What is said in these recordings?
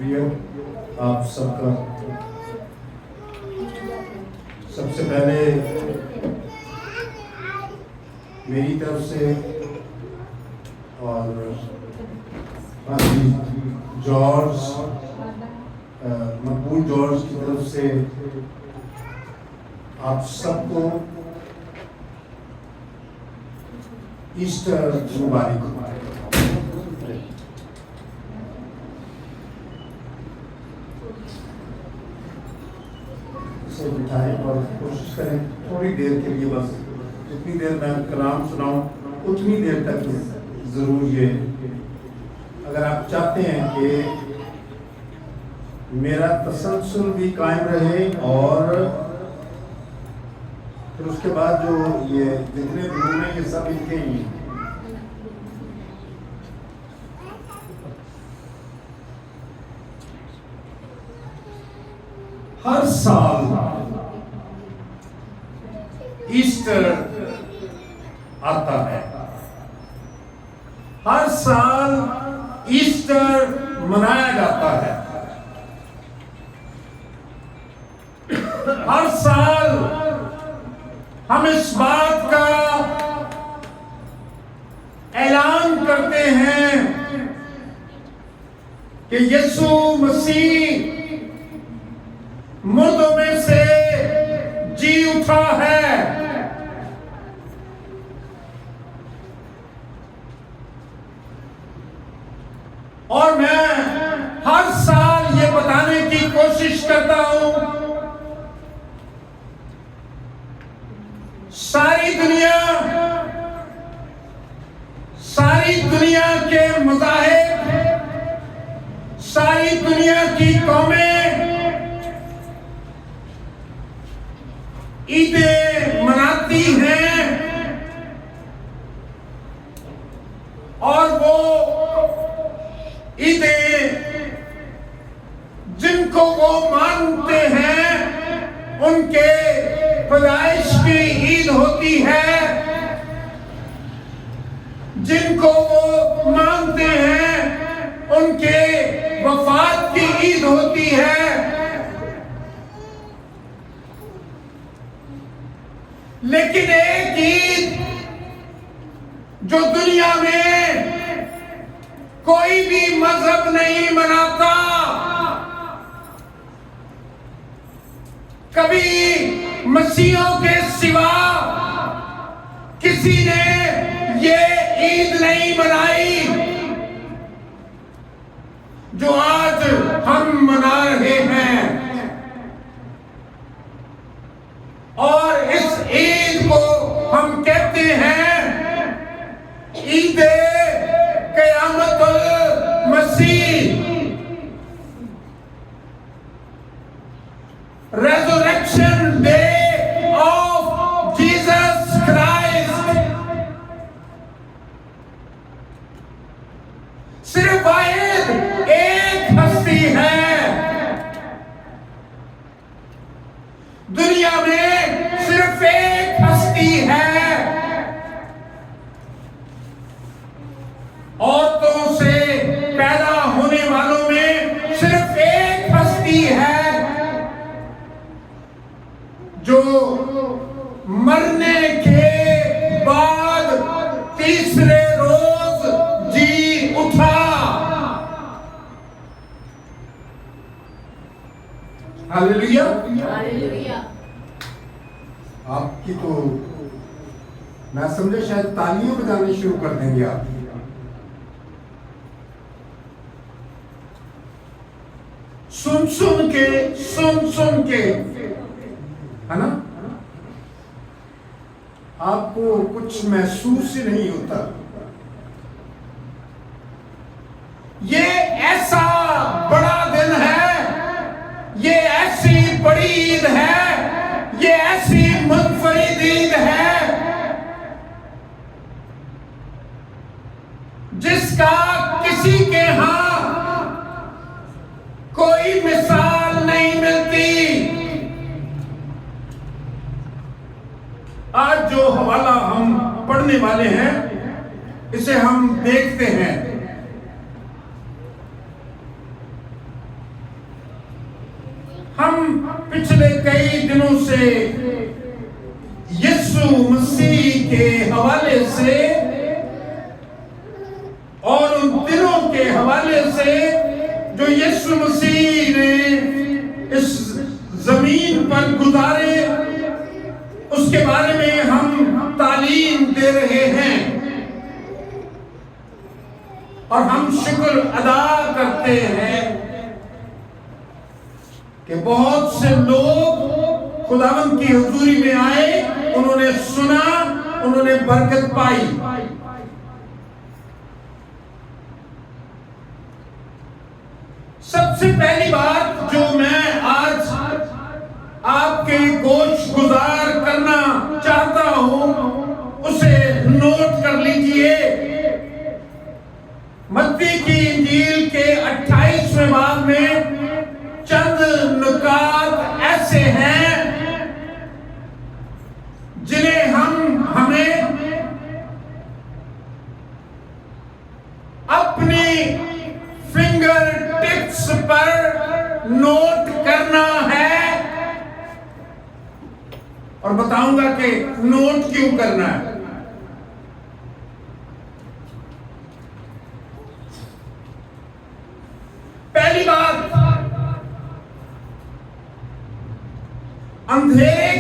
प्रिय आप सबका सबसे पहले मेरी तरफ से और जॉर्ज मकबूल जॉर्ज की तरफ से आप सबको ईस्टर मुबारक। से बिठाएं और कोशिश करें थोड़ी देर के लिए, बस जितनी देर मैं कलाम सुनाऊं उतनी देर तक ज़रूर ये, अगर आप चाहते हैं कि मेरा तसलसल भी कायम रहे और फिर उसके बाद जो ये जितने रूम हैं ये सब इनके ही हैं। हर साल ईस्टर आता है, हर साल ईस्टर मनाया जाता है, हर साल हम इस बात का ऐलान करते हैं कि यीशु मसीह मुर्दों में से जी उठा है। और मैं हर साल ये बताने की कोशिश करता हूं, सारी दुनिया के मज़ाहिब, सारी दुनिया की कौमें ईदें मनाती हैं और वो ईदें जिनको वो मानते हैं उनके पैदाइश की ईद होती है, जिनको वो मानते हैं उनके वफात की ईद होती है। लेकिन एक ईद जो दुनिया में कोई भी मजहब नहीं मनाता, कभी मसीहों के सिवा किसी ने ये ईद नहीं मनाई जो आज हम मना रहे हैं। और इस ईद को हम कहते हैं ईद क़यामतुल मसीह, रेज़रेक्शन डे ऑफ जीसस क्राइस्ट। सिर्फ वाहिद एक हस्ती है दुनिया में, सिर्फ एक हस्ती है। औरतों से पैदा होने वालों में सिर्फ एक हस्ती है जो मरने के बाद तीसरे रोज जी उठा। हालेलुया। आपकी तो मैं समझे शायद तालियां बजाने शुरू कर देंगे आप। सुन सुन के है ना, आपको कुछ महसूस ही नहीं होता। ये ऐसा बड़ा दिन है, ये ऐसी बड़ी ईद है, ये ऐसी मुनफरिद ईद है जिसका किसी के यहां कोई मिसाल नहीं मिलती। आज जो हवाला हम पढ़ने वाले हैं इसे हम देखते हैं। हम पिछले कई दिनों से यीशु मसीह के हवाले से और उन दिनों के हवाले से जो यीशु मसीह ने इस जमीन पर गुजारे, उसके बारे में हम तालीम दे रहे हैं और हम शुक्र अदा करते हैं कि बहुत से लोग खुदावंद की हुजूरी में आए, उन्होंने सुना, उन्होंने बरकत पाई। सबसे पहली बात जो मैं आज आपके गोश गुजार करना चाहता हूं, उसे नोट कर लीजिए। मत्ती की इंजील के 28वें बाब में चंद नुकात ऐसे हैं जिन्हें हमें अपनी फिंगर टिप्स पर नोट करना है और बताऊंगा कि नोट क्यों करना है। पहली बात, अंधेरे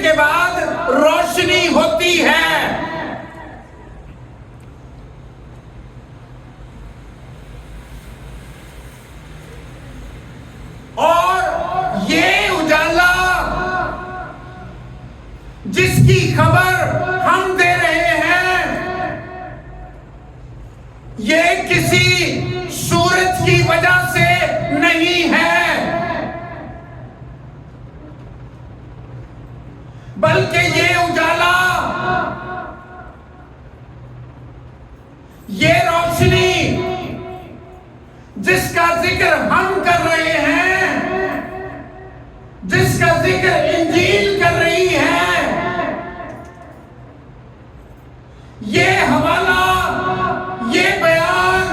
के बाद रोशनी होती है। और ये उजाला जिसकी खबर हम दे रहे हैं, ये किसी सूरज की वजह से नहीं है, बल्कि ये उजाला, ये रोशनी जिसका जिक्र हम कर रहे हैं, जिसका जिक्र इंजील कर रही है, ये हवाला, ये बयान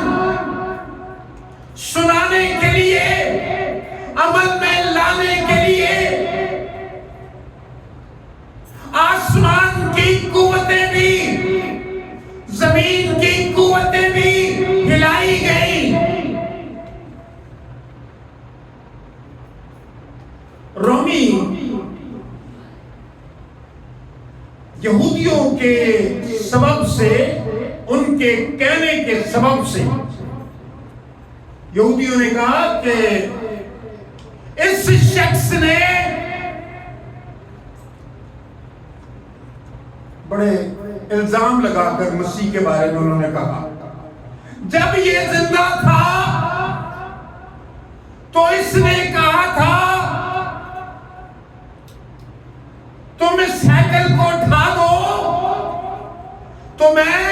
सुनाने के लिए, अमल में लाने के लिए आसमान की कुव्वतें भी, जमीन की कुव्वतें भी हिलाई गई। रोमी यहूदियों के सबब से, उनके कहने के सबब से यहूदियों ने कहा कि इस शख्स ने बड़े इल्जाम लगाकर मसीह के बारे में उन्होंने कहा, जब ये जिंदा था तो इसने कहा था तुम इस हैकल को ढा दो तो मैं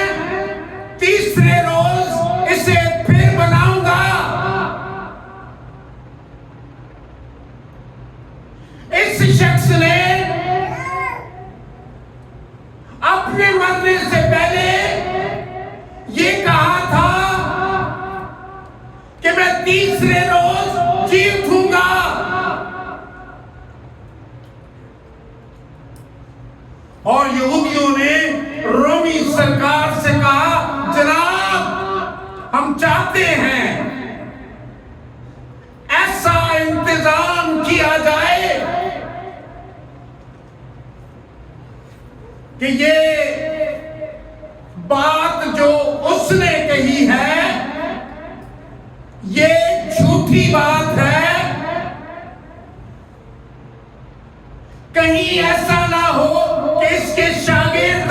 तीसरे रोज इसे फिर बनाऊंगा। इस शख्स ने अपने मरने से पहले ये कहा था कि मैं तीसरे रोज जी उठूंगा। और यहूदियों ने रोमी सरकार से कहा, जनाब हम चाहते हैं ऐसा इंतजाम किया जाए कि ये बात जो उसने कही है ये झूठी बात है, कहीं ऐसा ना हो कि इसके शागिर्द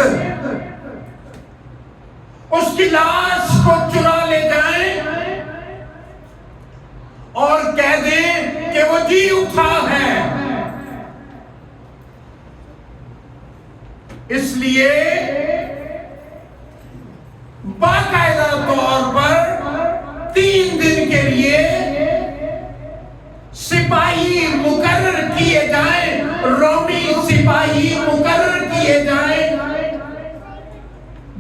उसकी लाश को चुरा ले जाएं और कह दें कि वो जी उठा है। इसलिए बाकायदा तौर पर 3 दिन के लिए सिपाही मुकर्रर किए जाएं, रोमी सिपाही मुकर्रर किए जाएं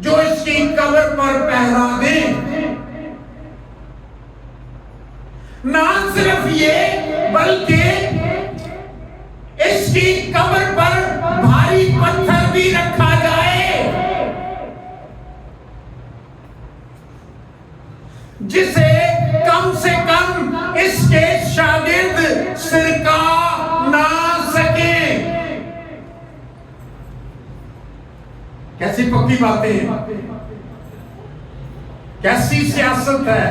जो इसकी कब्र पर पहरा दें। ये बल्कि इसकी कब्र पर भारी पत्थर भी रखा जाए जिसे कम से कम इसके शागिर्द सिरका ना सके। कैसी पक्की बातें, कैसी सियासत है।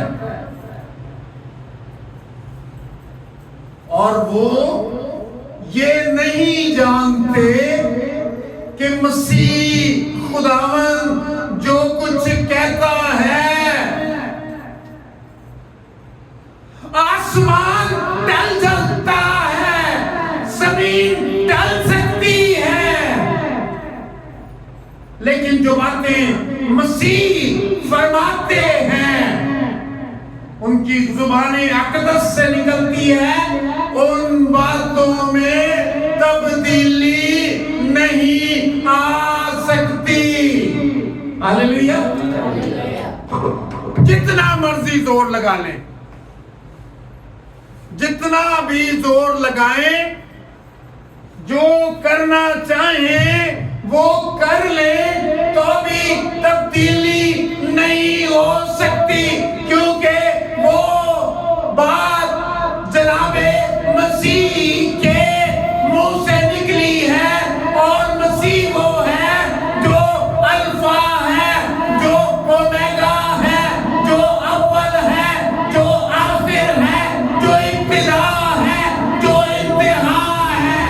और वो ये नहीं जानते कि मसीह खुदावन जो कुछ कहता है, आसमान टल सकता है, जमीन टल सकती है, लेकिन जो बातें मसीह फरमाते हैं उनकी जुबानी अक़दस से निकलती है, उन बातों में तब्दीली नहीं आ सकती। हालेलुया। जितना मर्जी जोर लगा लें, जितना भी जोर लगाएं, जो करना चाहें वो कर ले, तो भी तब्दीली नहीं हो सकती, क्योंकि वो बात जनाबे मसीह के मुंह से निकली है। और मसीह वो है जो अल्फा है, जो ओमेगा है, जो अव्वल है, जो आखिर है, जो इब्तिदा है, जो इंतहा है।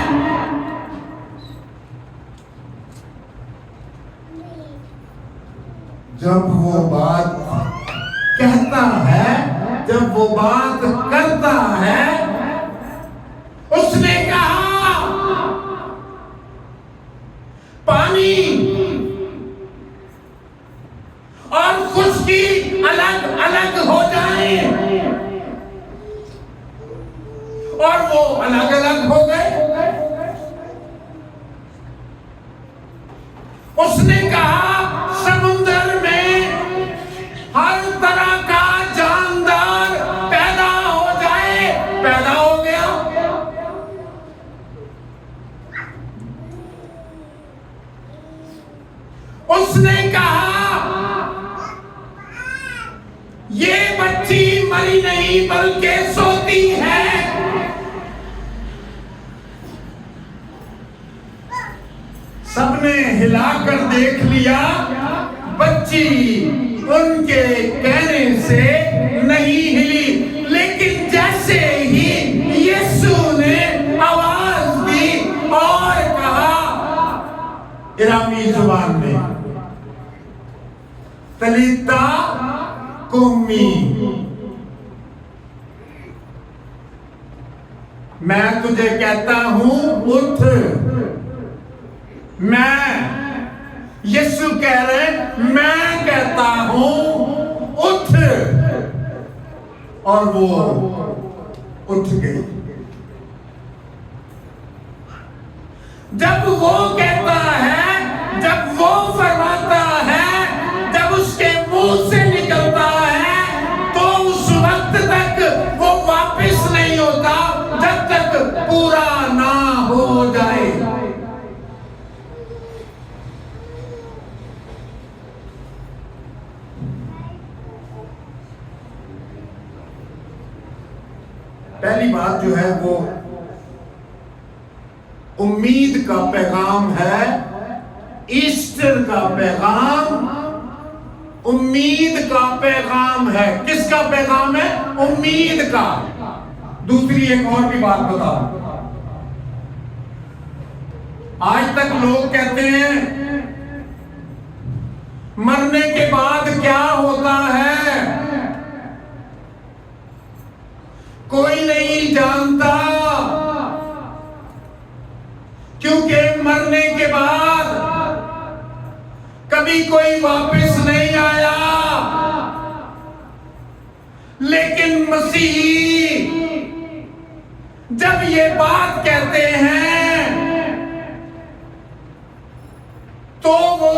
जब वो बात कहता है, जब वो बात करता है, उसने कहा पानी और खुश्की अलग अलग हो जाए, और वो अलग अलग हो गए। उसने कहा समुद्र में हर तरह का जानदार पैदा हो जाए, पैदा हो गया। उसने कहा ये बच्ची मरी नहीं बल्कि सोती है। सबने हिलाकर देख लिया, बच्ची उनके कहने से नहीं हिली, लेकिन जैसे ही यीशु ने आवाज दी और कहा इरामी जुबान में, तलीता कुम्मी, मैं तुझे कहता हूं उठ। मैं, यीशु कह रहे, मैं कहता हूं उठ, और वो उठ गई। जब वो कहता है, जब वो फरमाता है, जब उसके मुंह से निकलता है, तो उस वक्त तक वो वापस नहीं होता जब तक पूरा ना हो जाए। पहली बात जो है वो उम्मीद का पैगाम है, ईस्टर का पैगाम उम्मीद का पैगाम है। किसका पैगाम है? उम्मीद का। दूसरी एक और भी बात बताओ, आज तक लोग कहते हैं मरने के बाद क्या होता है कोई नहीं जानता, क्योंकि मरने के बाद कभी कोई वापस नहीं आया। लेकिन मसीह जब ये बात कहते हैं तो वो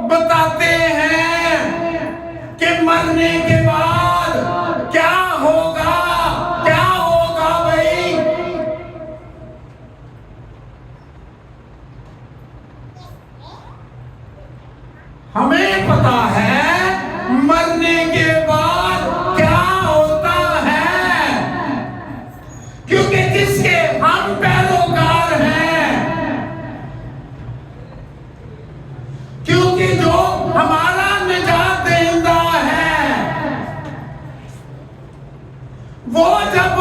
बताते हैं कि मरने के बाद क्या होगा, क्या हमें पता है मरने के बाद क्या होता है, क्योंकि जिसके हम पैरोकार हैं, क्योंकि जो हमारा निजात देंदा है, वो जब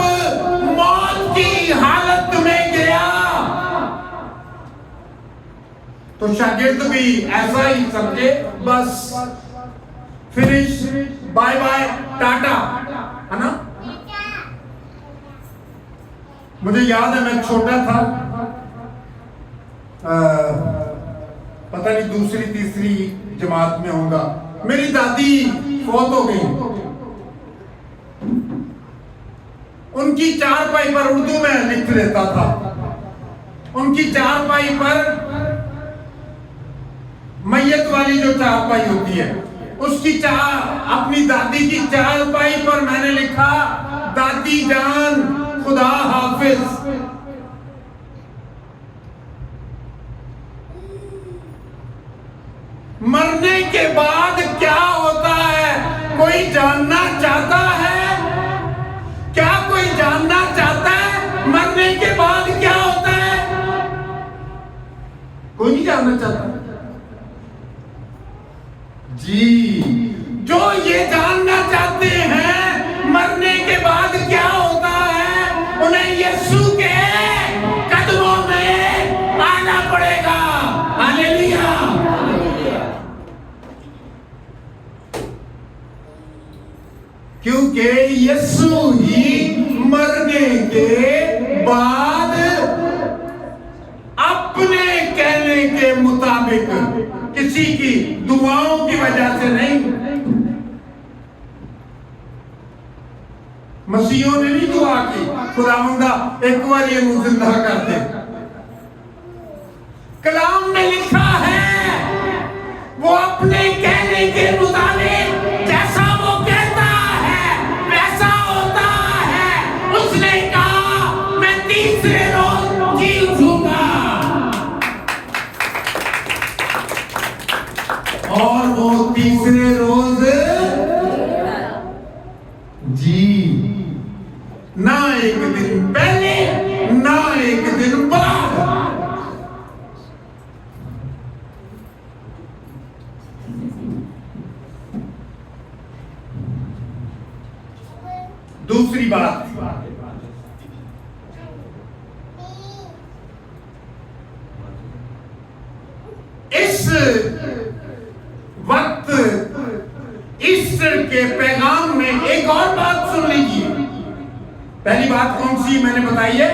मौत की हालत में गया तो शागिर्द भी ऐसा ही समझे, बस फिनिश, बाय बाय, टाटा, है ना। मुझे याद है मैं छोटा था, पता नहीं दूसरी तीसरी जमात में होगा, मेरी दादी फौत हो गई। उनकी चारपाई पर, उर्दू में लिख लेता था, उनकी चारपाई पर मैयत वाली जो चारपाई होती है, उसकी अपनी दादी की चारपाई पर मैंने लिखा, दादी जान खुदा हाफिज। मरने के बाद क्या होता है, कोई जानना चाहता है? क्या कोई जानना चाहता है मरने के बाद क्या होता है? कोई नहीं जानना चाहता जी। जो ये जानना चाहते हैं मरने के बाद क्या होता है, उन्हें यीशु के कदमों में आना पड़ेगा। हालेलुया। क्योंकि यीशु ही मरने के बाद अपने कहने के मुताबिक, किसी की दुआओं की वजह से नहीं, मसीहों ने नहीं दुआ की खुदावंदा एक बार ये मुझे जिंदा कर दे। कलाम में लिखा है वो अपने कहने के मुताबिक जैसा वो कहता है वैसा होता है। उसने कहा मैं तीसरे रोज जी उठूंगा, और वो तीसरे रोज जी, ना एक दिन पहले ना एक दिन बाद। दूसरी बात, इस वक्त ईस्टर के पैगाम में एक और बात सुन लीजिए। पहली बात कौन सी मैंने बताई है?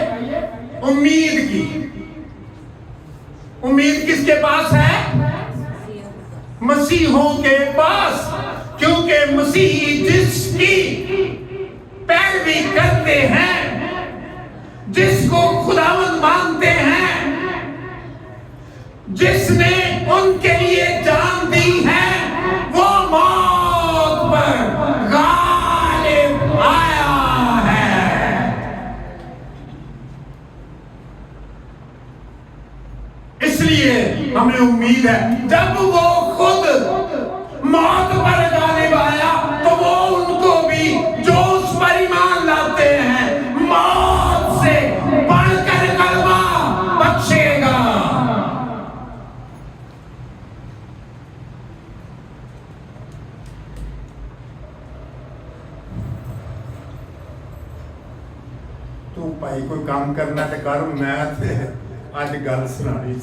उम्मीद की। उम्मीद किसके पास है? मसीहों के पास, क्योंकि मसीही जिसकी पैरवी करते हैं, जिसको खुदावंद मानते हैं, जिसने उनके लिए जान दी है, वो मौत पर गालिब आया है। इसलिए हमें उम्मीद है, जब वो खुद मौत पर गालिब आया तो वो उनको भी जो उस पर ईमान लाते हैं मौत से बढ़कर कलमा बख्शेगा। तू भाई कोई काम करना तो कर, मैं आज गल सुनानी।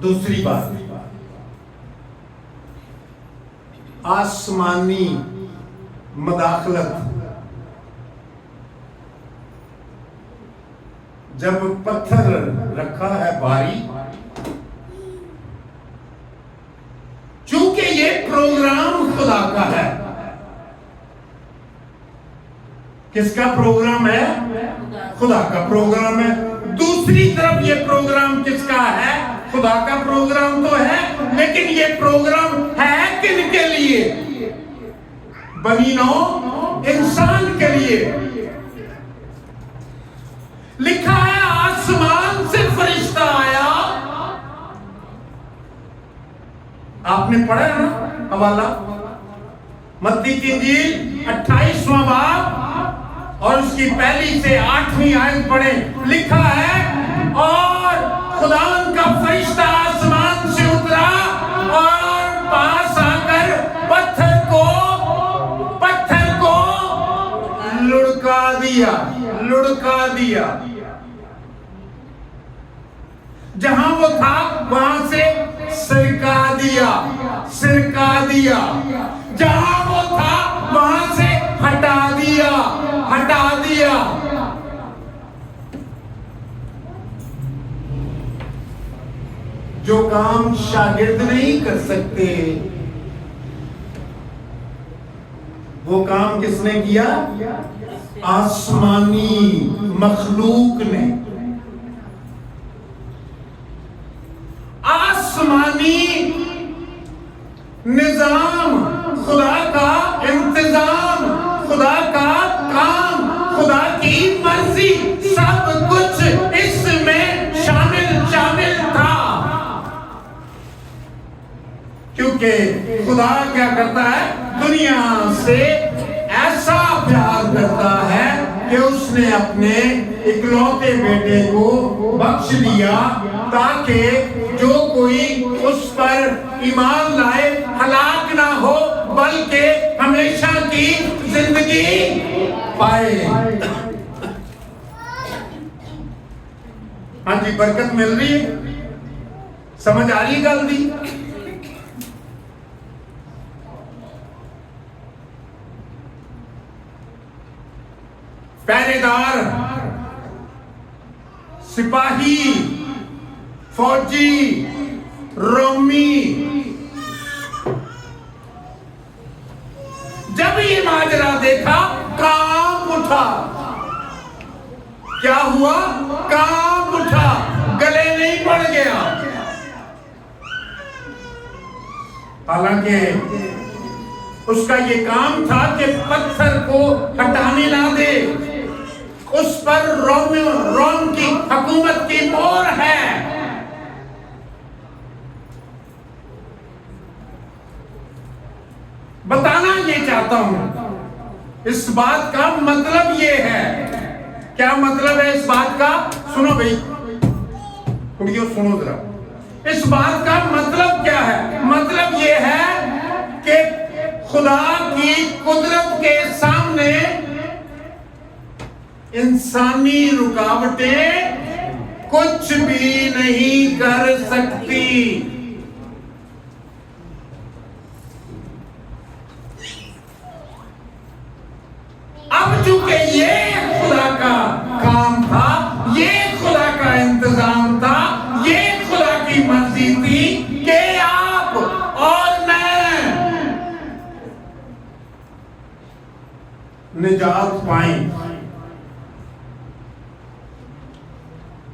दूसरी बात, आसमानी मदाखलत। जब पत्थर रखा है भारी, चूंकि ये प्रोग्राम खुदा का है। किसका प्रोग्राम है? खुदा का प्रोग्राम है। दूसरी तरफ ये प्रोग्राम किसका है? खुदा का प्रोग्राम तो है, लेकिन ये प्रोग्राम है किनके लिए? बनी नौ इंसान के लिए। लिखा है आसमान से फरिश्ता आया आपने पढ़ा है ना हवाला, मत्ती की इंजील 28वां बाब और उसकी पहली से 8वीं आयत पढ़े। लिखा है और खुदावन का फरिश्ता आसमान से उतरा और पास आकर पत्थर को लुढ़का दिया। जहां वो था वहां से सिरका दिया। जहां वो था वहां से हटा दिया। जो काम शागिर्द नहीं कर सकते वो काम किसने किया? आसमानी मखलूक ने। आसमानी निजाम, खुदा का इंतजाम, खुदा का काम, खुदा की मर्जी, सब कुछ इसमें शामिल था। क्योंकि खुदा क्या करता है? दुनिया से ऐसा प्यार करता है कि उसने अपने इकलौते बेटे को बख्श दिया ताकि जो कोई उस पर ईमान लाए हलाक ना हो बल्कि हमेशा की जिंदगी पाए। हाँ जी, बरकत मिल रही है? समझ आ रही गल दी? पहरेदार, सिपाही, फौजी, रोमी, जब ये माजरा देखा कांप उठा। क्या हुआ? कांप उठा, गले नहीं पड़ गया। हालांकि उसका ये काम था कि पत्थर को हटाने ना दे। उस पर रोम की हुकूमत की मोहर है। बताना ये चाहता हूं, इस बात का मतलब ये है। क्या मतलब है इस बात का? सुनो भाई, कुड़ियों सुनो जरा। इस बात का मतलब क्या है? मतलब ये है कि खुदा की कुदरत के सामने इंसानी रुकावटें कुछ भी नहीं कर सकती। अब चूंकि ये खुदा का काम था, ये खुदा का इंतजाम था, ये खुदा की मर्जी थी कि आप और मैं निजात पाएं,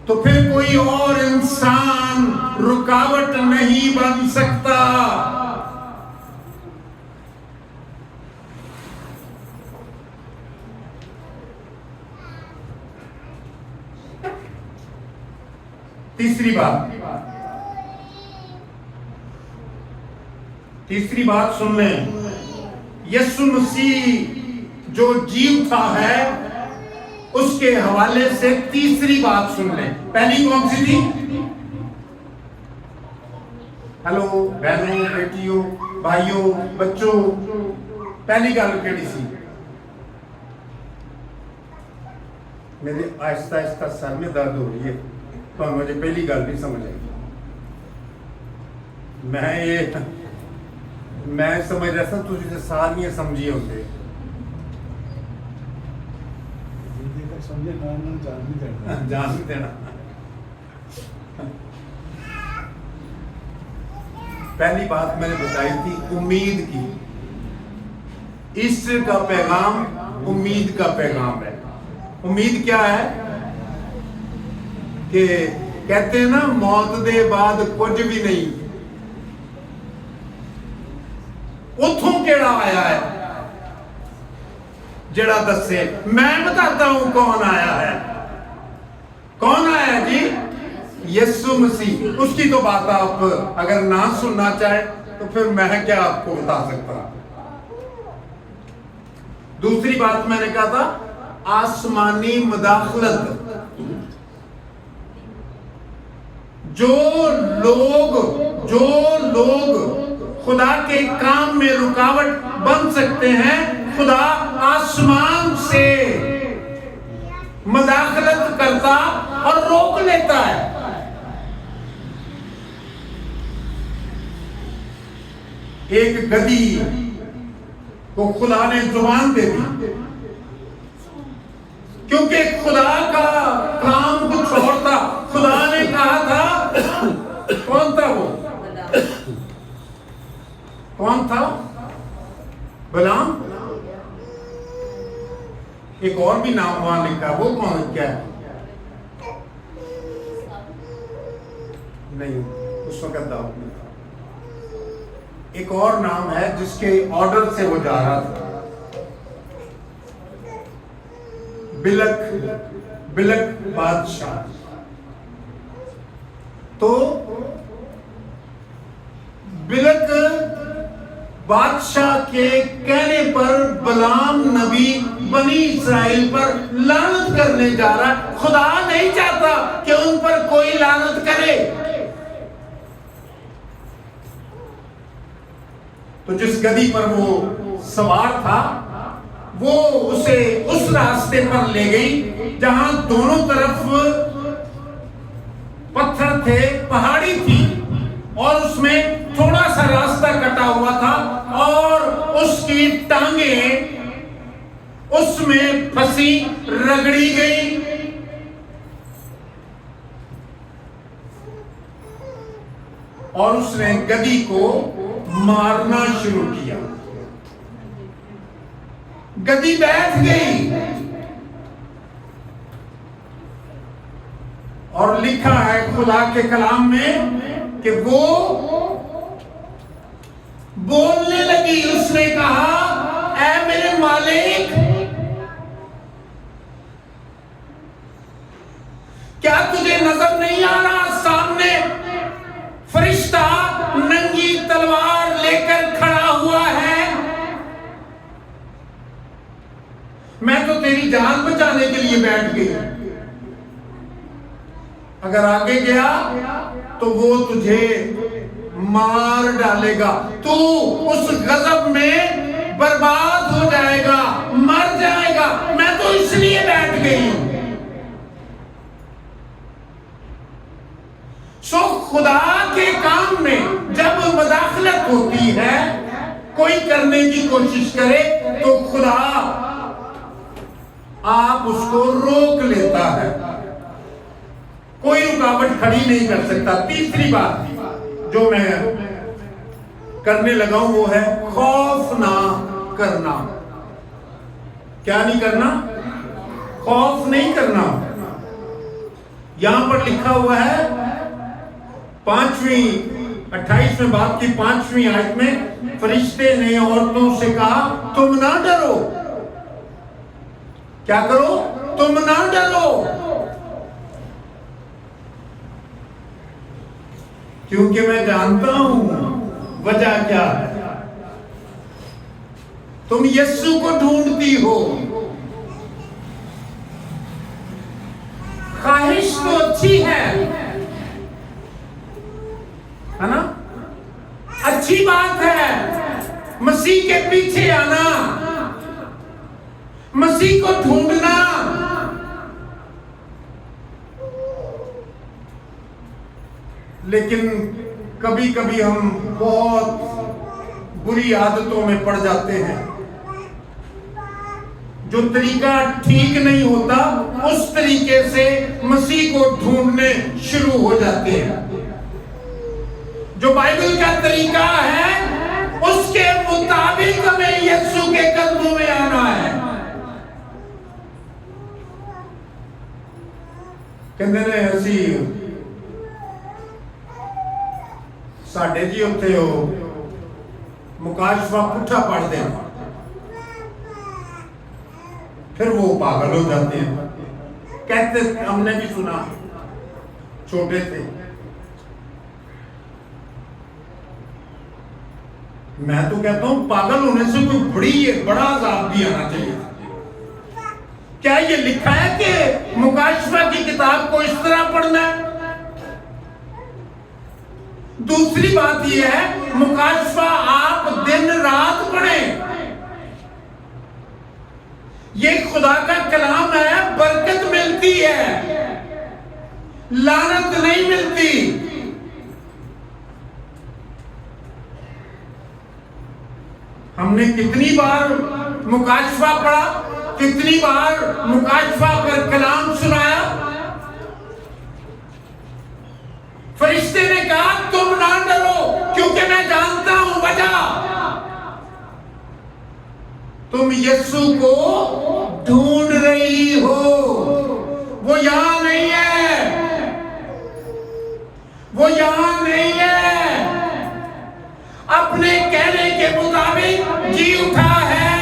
तो फिर कोई और इंसान रुकावट नहीं बन सकता। तीसरी बात सुन लें। यीशु मसीह जो जीवता है उसके हवाले से तीसरी बात सुन लें। पहली कौन सी थी? हेलो बहनों, बेटियों, भाइयों, बच्चों, पहली गल केड़ी सी? मेरे आहिस्ता आहिस्ता सर में दर्द हो रही है, तो मुझे पहली गल नहीं समझ आई। मैं समझ रहा था तुझे तो सारियां समझी होंगे। जान नहीं देना। पहली बात मैंने बताई थी उम्मीद की। ईस्टर का पैगाम उम्मीद का पैगाम है। उम्मीद क्या है कि कहते हैं ना, मौत दे बाद कुछ भी नहीं। उथों केड़ा आया है जेड़ा दसे? मैं बताता हूं कौन आया है। कौन आया है जी? यीशु मसीह। उसकी तो बात आप अगर ना सुनना चाहे तो फिर मैं क्या आपको बता सकता। दूसरी बात मैंने कहा था आसमानी मदाखलत। जो लोग खुदा के काम में रुकावट बन सकते हैं, खुदा आसमान से मदाखलत करता और रोक लेता है। एक गधी को खुदा ने जुबान दे दी, क्योंकि खुदा का काम कुछ और था। खुदा ने कहा था, कौन था वो? कौन था? बलाम। एक और भी नाम वहां लिखा, वो कौन, क्या है? नहीं, उस वक्त दाऊद नहीं था। एक और नाम है जिसके ऑर्डर से वो जा रहा था, बिलक बादशाह। तो बिलक बादशाह के कहने पर बलाम नबी बनी इस्राएल पर लानत करने जा रहा है। खुदा नहीं चाहता कि उन पर कोई लानत करे। तो जिस गधी पर वो सवार था, वो उसे उस रास्ते पर ले गई जहां दोनों तरफ पत्थर थे, पहाड़ी थी, और उसमें थोड़ा सा रास्ता कटा हुआ था, और उसकी टांगें उसमें फंसी, रगड़ी गई। और उसने गधी को मारना शुरू किया। गधी बैठ गई, और लिखा है खुदा के कलाम में कि वो बोलने लगी। उसने कहा, ऐ मेरे मालिक, क्या तुझे नजर नहीं आ रहा सामने फरिश्ता नंगी तलवार लेकर खड़ा हुआ है? मैं तो तेरी जान बचाने के लिए बैठ गई। अगर आगे गया तो वो तुझे मार डालेगा, तू उस गजब में बर्बाद हो जाएगा, मर जाएगा। मैं तो इसलिए बैठ गई हूं। सो खुदा के काम में जब मदाखलत होती है, कोई करने की कोशिश करे, तो खुदा आप उसको रोक लेता है। कोई रुकावट खड़ी नहीं कर सकता। तीसरी बात जो मैं करने लगा हूं वो है खौफ ना करना। क्या नहीं करना? खौफ नहीं करना। यहां पर लिखा हुआ है 28वें बाब की 5वीं आयत में, फरिश्ते ने औरतों से कहा, तुम ना डरो। क्या करो? तुम ना डरो, क्योंकि मैं जानता हूं वजह क्या है। तुम यीशु को ढूंढती हो। ख्वाहिश तो अच्छी है ना? अच्छी बात है मसीह के पीछे आना, मसीह को ढूंढना। लेकिन कभी कभी हम बहुत बुरी आदतों में पड़ जाते हैं। जो तरीका ठीक नहीं होता, उस तरीके से मसीह को ढूंढने शुरू हो जाते हैं। जो बाइबल का तरीका है, उसके मुताबिक हमें यीशु के कदमों में आना है। कहते ने असी साढ़े जी उत्थे हो मुकाशफा पुठा पढ़ते हैं, फिर वो पागल हो जाते हैं। कहते, हमने भी सुना, छोटे थे, मैं तो कहता हूं पागल होने से कोई बड़ा अजाब भी आना चाहिए। क्या ये लिखा है कि मुकाशफा की किताब को इस तरह पढ़ना है? दूसरी बात यह है, मुकाशफा आप दिन रात पढ़ें। ये खुदा का कलाम है, बरकत मिलती है, लानत नहीं मिलती। हमने कितनी बार मुकाशफा पढ़ा, कितनी बार मुकाशफा पर कलाम सुनाया। फरिश्ते ने कहा तुम ना डरो, क्योंकि मैं जानता हूं वजह। तुम यीशु को ढूंढ रही हो, वो यहां नहीं है, वो यहां नहीं है। अपने कहने के मुताबिक जी उठा है,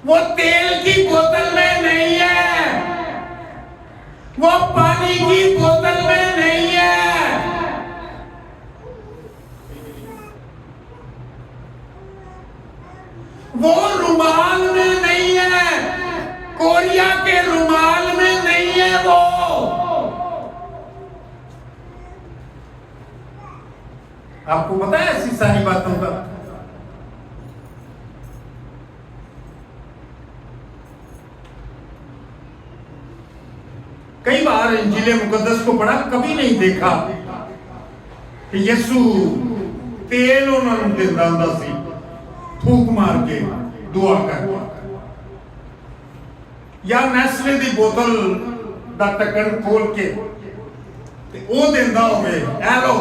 वो तेल की बोतल में नहीं है, वो पानी की बोतल में नहीं है। वो रुमाल में नहीं है, कोरिया के रुमाल में नहीं है। वो आपको पता है ऐसी सारी बातों का? कई बार इंजील मुकद्दस को पढ़ा, कभी नहीं देखा कि यीशु तेल उन्होंने दिंदा हुंदा सी, फूक मार के दुआ कर, या नेस्ले दी बोतल दा ढक्कन खोल के ते ओ दिंदा होवे, ए लो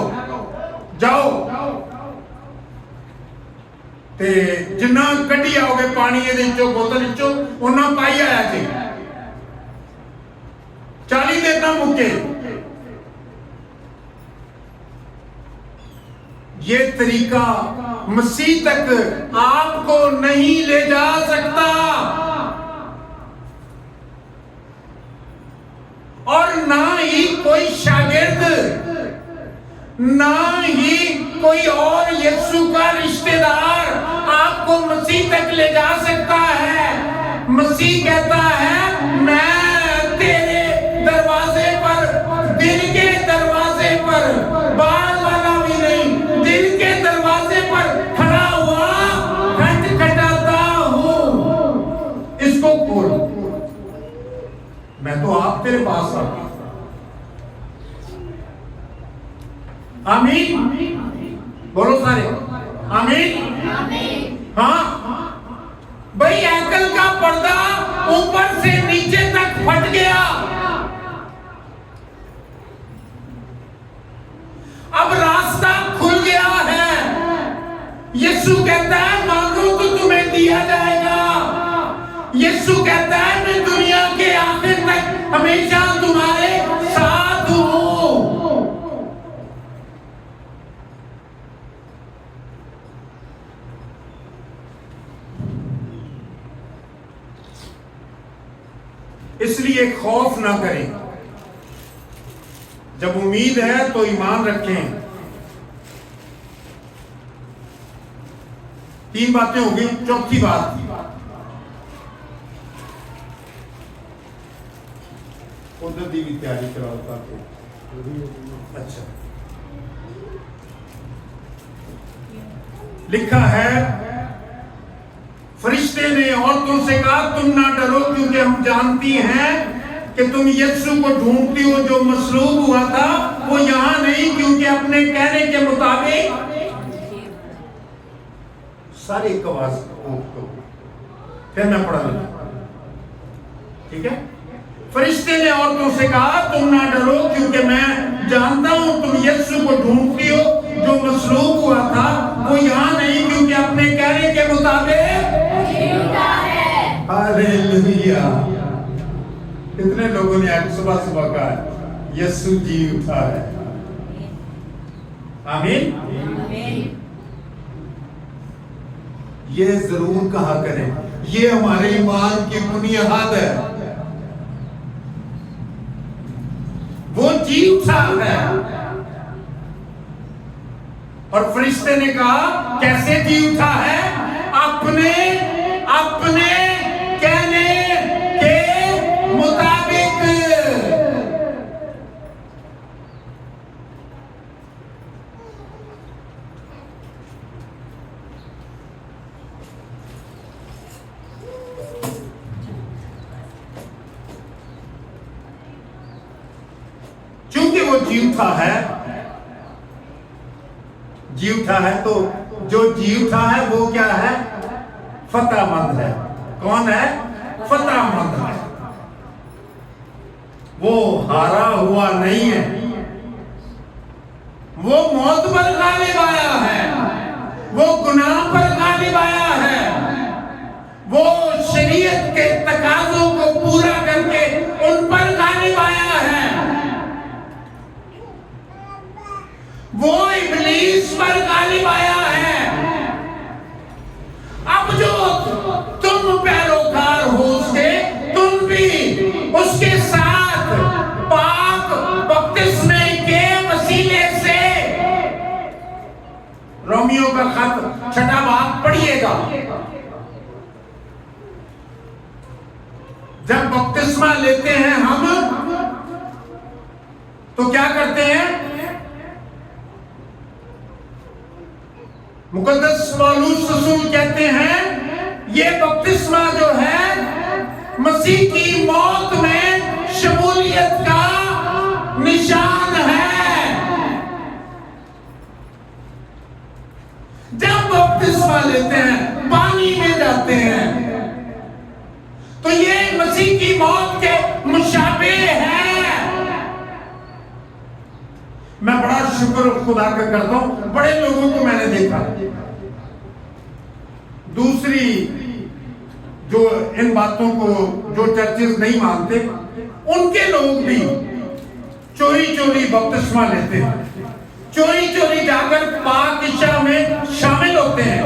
जाओ ते जिन्ना कड्ढी आओगे पानी ये चो बोतल चो उन्ना पाई आया जी, 40 दिन ना मुके। ये तरीका मसीह तक आपको नहीं ले जा सकता, और ना ही कोई शागिर्द, ना ही कोई और यीशु का रिश्तेदार आपको मसीह तक ले जा सकता है। मसीह कहता है मैं तेरे दरवाजे पर, दिन के दरवाजे पर, बाहर वाला भी नहीं, दिन के दरवाजे पर खड़ा हुआ खटखटाता हूं, इसको खोल। मैं तो आप तेरे पास आऊंगा। आमीन, बोलो सारे आमीन। हाँ भाई, हैकल का पर्दा ऊपर से नीचे तक फट गया, अब रास्ता खुल गया है। यीशु कहता है मांगो तो तुम्हें दिया जाएगा। यीशु कहता है मैं दुनिया के आखिर तक हमेशा तुम्हारे साथ हूं। इसलिए खौफ ना करें, जब उम्मीद है तो ईमान रखें। 3 बातें हो गई, चौथी बात उधर दी भी तैयारी कराओ। अच्छा, लिखा है फरिश्ते ने औरतों से कहा तुम ना डरो, क्योंकि हम जानती हैं कि तुम यीशु को ढूंढती हो जो मसलूब हुआ था, वो यहां नहीं, क्योंकि अपने कहने के मुताबिक सारी एक आवाज को फिर मैं पढ़ा लूंगा, ठीक है। फरिश्ते ने औरतों से कहा तुम ना डरो, क्योंकि मैं जानता हूं तुम यीशु को ढूंढती हो जो मसलूब हुआ था, वो यहां नहीं, क्योंकि अपने कहने के मुताबिक हालेलुया। कितने लोगों ने आज सुबह सुबह कहा यीशु जी उठा है? आमीन। ये जरूर कहा करें, ये हमारे ईमान की बुनियाद है। वो जी उठा है। और फरिश्ते ने कहा कैसे जी उठा है? अपने अपने कहने के मुताबिक। चूंकि वो जी उठा है तो जो जी उठा है वो क्या है? फतेहमंद है। कौन है? फतेहमंद है। वो हारा हुआ नहीं है, वो मौत पर गालिब आया है, वो गुनाह पर गालिब आया है, वो शरीयत के तकाज़ों को पूरा करके उन पर गालिब आया है, वो इब्लीस पर गालिब आया है। अब जो तुम पैरोकार हो उसके, तुम भी उसके साथ पाक बपतिस्मे के वसीले से। रोमियो का खत 6वां बाब पढ़िएगा। जब बपतिस्मा लेते हैं हम तो क्या करते हैं? मुकद्दस पौलुस रसूल कहते हैं ये बपतिस्मा जो है मसीह की मौत में शमूलियत का निशान है। जब बपतिस्मा लेते हैं, पानी में जाते हैं, तो ये मसीह की मौत के मुशाबे है। मैं बड़ा शुक्र खुदा का करता हूं, बड़े लोगों को मैंने देखा, दूसरी जो इन बातों को जो चर्चेस नहीं मानते उनके लोग भी चोरी चोरी बपतिस्मा लेते हैं, चोरी चोरी जाकर पाक इशा में शामिल होते हैं।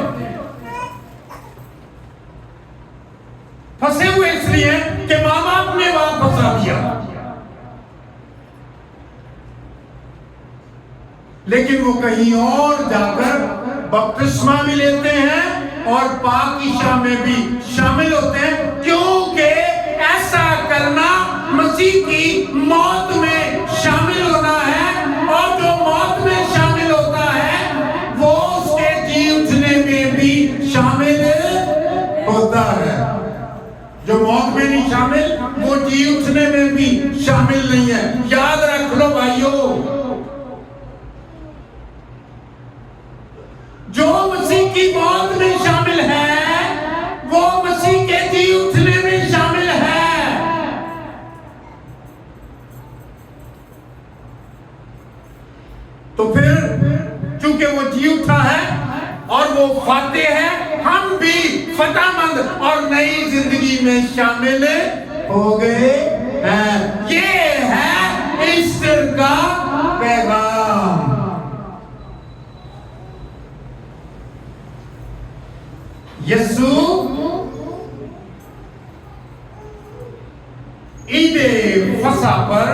फंसे हुए इसलिए कि मां बाप ने वहां फंसा दिया, लेकिन वो कहीं और जाकर बपतिस्मा भी लेते हैं और पाक इशा में भी शामिल होते हैं, क्योंकि ऐसा करना मसीह की मौत में शामिल होना है। और जो मौत में शामिल होता है वो उसके जी उठने में भी शामिल होता है। जो मौत में नहीं शामिल वो जी उठने में भी शामिल नहीं है। याद रख लो भाइयों, जो मसीह की मौत में शामिल है वो मसीह के जी उठने में शामिल है। तो फिर चूंकि वो जी उठा है और वो फाते है, हम भी फतेहमंद और नई जिंदगी में शामिल हो गए हैं। ये है ईस्टर का पैगाम। यसु ईदे फसा पर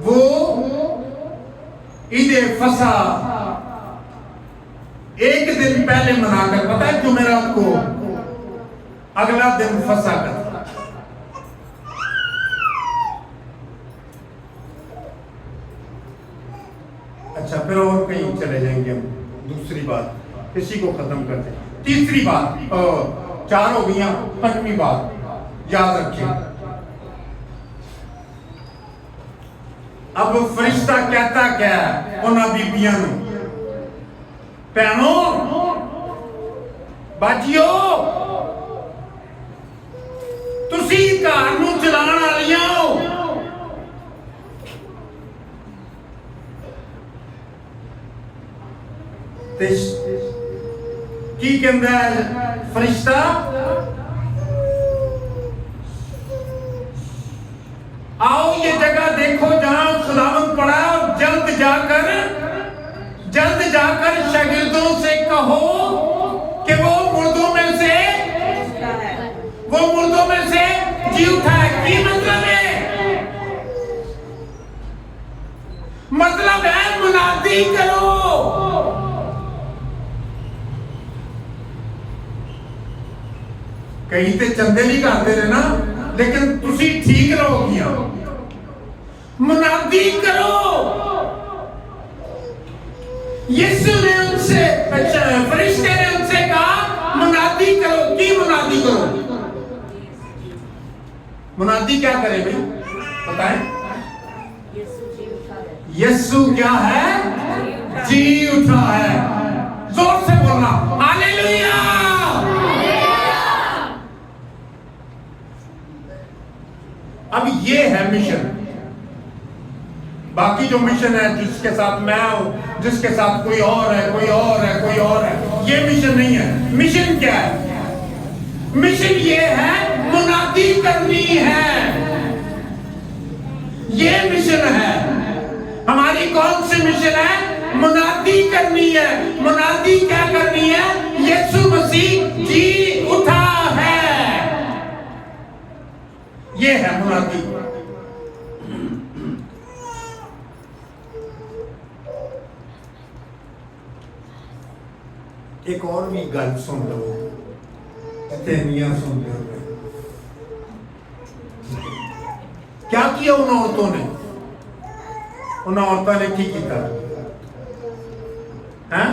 वो ईदे फसा एक दिन पहले मनाकर, पता है जुमेरात को अगला दिन फसा का था। अच्छा, फिर और कहीं चले जाएंगे हम। दूसरी बात इसी को खत्म करते हैं। तीसरी बात, 4 हो गई, 5वीं बात याद रखिए। अब फरिश्ता कहता क्या है उन्हां बीबियां नूं, भैनों बाजियो, तुसी घर नूं चलाण वालियां हो। की कहता है फरिश्ता? आओ ये जगह देखो जहां खुदावंद पड़ा, जल्द जाकर शागिर्दों से कहो कि वो मुर्दों में से जी उठा है। की मतलब है मुनादी करो। कहीं ते चंदे नहीं करते रहे ना, लेकिन तुसी ठीक रहोगियां। मुनादी करो। यीशु ने उनसे, फरिश्ते ने उनसे कहा मुनादी करो। की मुनादी करो? मुनादी क्या करे भाई, बताएं? यीशु क्या है? जी उठा है। जोर से बोलना हालेलुया। अब ये है मिशन। बाकी जो मिशन है, जिसके साथ मैं हूं, जिसके साथ कोई और है, कोई और है, कोई और है, ये मिशन नहीं है। मिशन क्या है? मिशन ये है, मुनादी करनी है। ये मिशन है हमारी। कौन सी मिशन है? मुनादी करनी है। मुनादी क्या करनी है? यीशु मसीह जी उठा है। ये है मुनादी। एक और भी गल सुन लो, जितनियां सुनते हो। क्या किया उन औरतों ने? उन औरतों ने की किया है?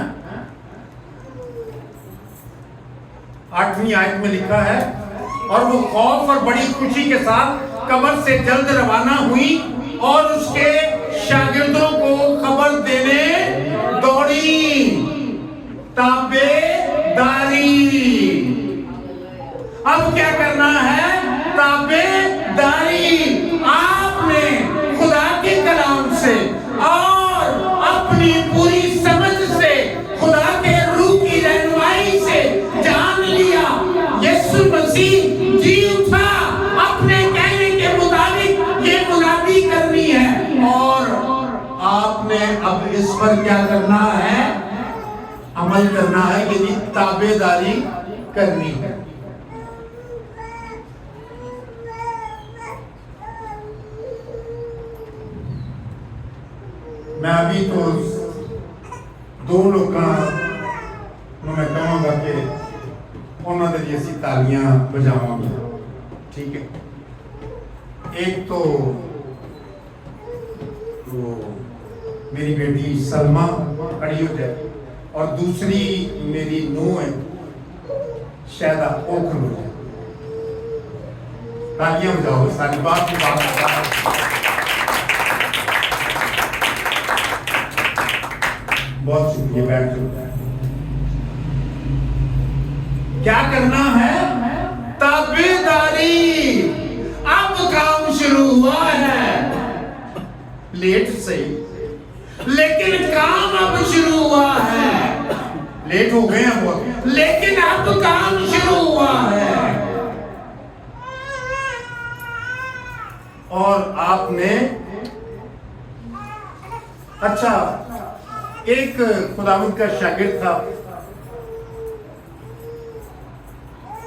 8वीं आयत में लिखा है, और वो खौफ और बड़ी खुशी के साथ कब्र से जल्द रवाना हुई और उसके शागिर्दों को खबर देने दौड़ी। ताबेदारी। अब क्या करना है? ताबेदारी। आपने खुदा के कलाम से और अपनी पूरी समझ से, खुदा के रूह की रहनुमाई से जान लिया यीशु मसीह जी उठा। अपने कहने के मुताबिक ये मुनादी करनी है, और आपने अब इस पर क्या करना है? अमल करना है, यानी ताबेदारी करनी है। मैं अभी तो दो लोग मैं कहूँगा कि उन्होंने जैसी तालियां बजावांगे, ठीक है? एक तो मेरी बेटी सलमा खड़ी हो जाए, और दूसरी मेरी नूह है शायदा ओखल हो जाए। तालियां बजाओ सारी बात की बात। बहुत शुक्रिया, बैठ जाओ। क्या करना है? ताबेदारी। अब काम शुरू हुआ है, लेट सही, लेकिन काम अब शुरू हुआ है। लेट हो गए हैं बहुत, लेकिन अब काम शुरू हुआ है। और आपने, अच्छा, एक खुदावंद का शागिर्द था,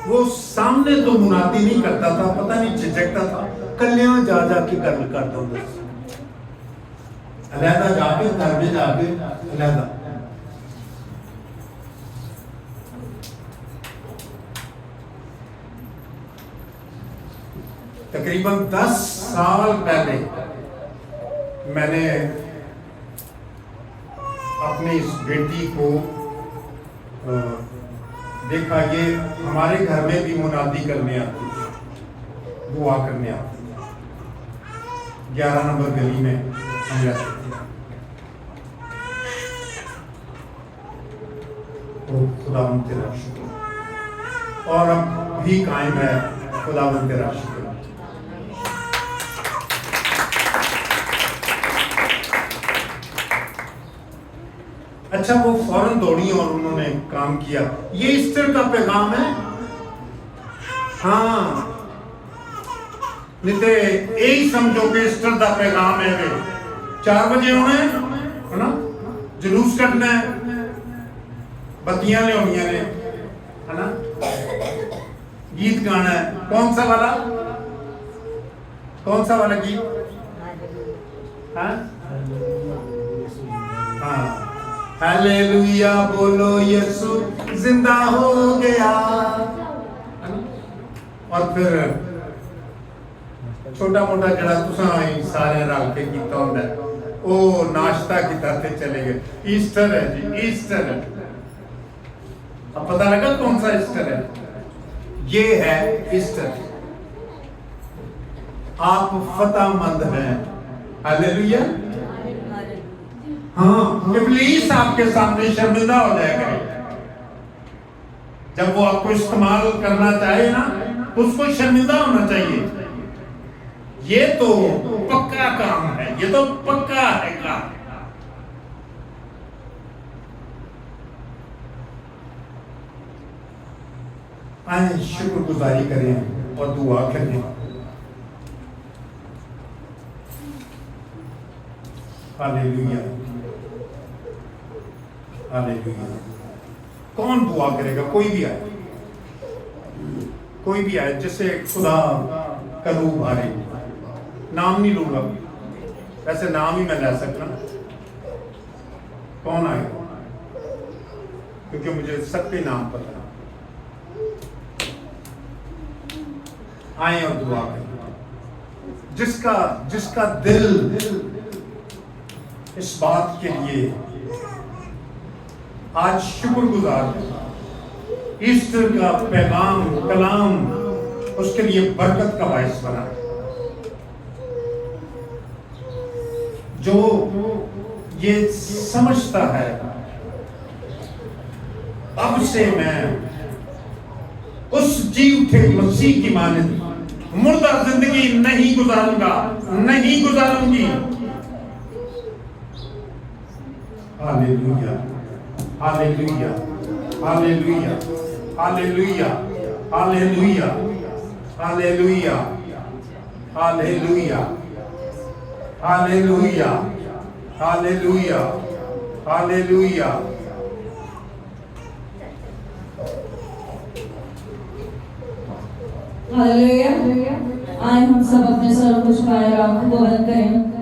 वो सामने तो मुनादी नहीं करता था, पता नहीं झिझकता था, कल्याण जा जाके करता हूँ, अलहदा जाके घर में जाके अलहदा। तकरीबन 10 साल पहले मैंने अपनी इस बेटी को देखा। ये हमारे घर में भी मुनादी करने आती थी, दुआ करने आती थी। 11 नंबर गली में हम रहते थे। तो खुदावंद तेरा शुक्र, और अब भी कायम है। खुदावंद तेरा शुक्र। अच्छा, वो फौरन दौड़ी और उन्होंने काम किया। ये ईस्टर का पैगाम है। हाँ, नहीं तो यही समझो कि ईस्टर का पैगाम है। वे 4 बजे होना है ना, जुलूस कटना है, बत्तियां लिया ने, है ना, गीत गाना है। कौन सा वाला? कौन सा वाला गीत? हाँ हाँ, हालेलुया बोलो, यीशु जिंदा हो गया। और फिर छोटा मोटा जड़ा तुसा सारे रल के कीता हुंदा है, ओ नाश्ता कीता ते चले गए। ईस्टर है जी, ईस्टर है। अब पता लगा कौन सा ईस्टर है? ये है ईस्टर। आप फतेहमंद हैं। हालेलुया। हाँ, इब्लीस आपके सामने शर्मिंदा हो जाएगा जब वो आपको इस्तेमाल करना चाहे ना, उसको शर्मिंदा होना चाहिए। ये तो पक्का काम है, ये तो पक्का है काम। आए शुक्रगुजारी करें और दुआ करें। Hallelujah, hallelujah. कौन दुआ करेगा? कोई भी आए, कोई भी आए जिससे खुदा का रूह भरे। नाम नहीं लूंगा, वैसे नाम ही मैं ले सकता। कौन आएगा? क्योंकि मुझे सबके नाम पता है। आए और दुआ करें। जिसका दिल इस बात के लिए आज शुक्रगुजार है, ईस्टर का पैगाम कलाम उसके लिए बरकत का बायस बना, जो ये समझता है अब से मैं उस जी उठे मसीह की मानद मुर्दा जिंदगी नहीं गुजारूंगा, नहीं गुजारूंगी। Hallelujah, hallelujah, hallelujah, hallelujah, hallelujah, hallelujah, hallelujah, hallelujah, hallelujah, hallelujah. Hallelujah. आए हम सब अपने सरों को झुकाए राह को बुलंद करें।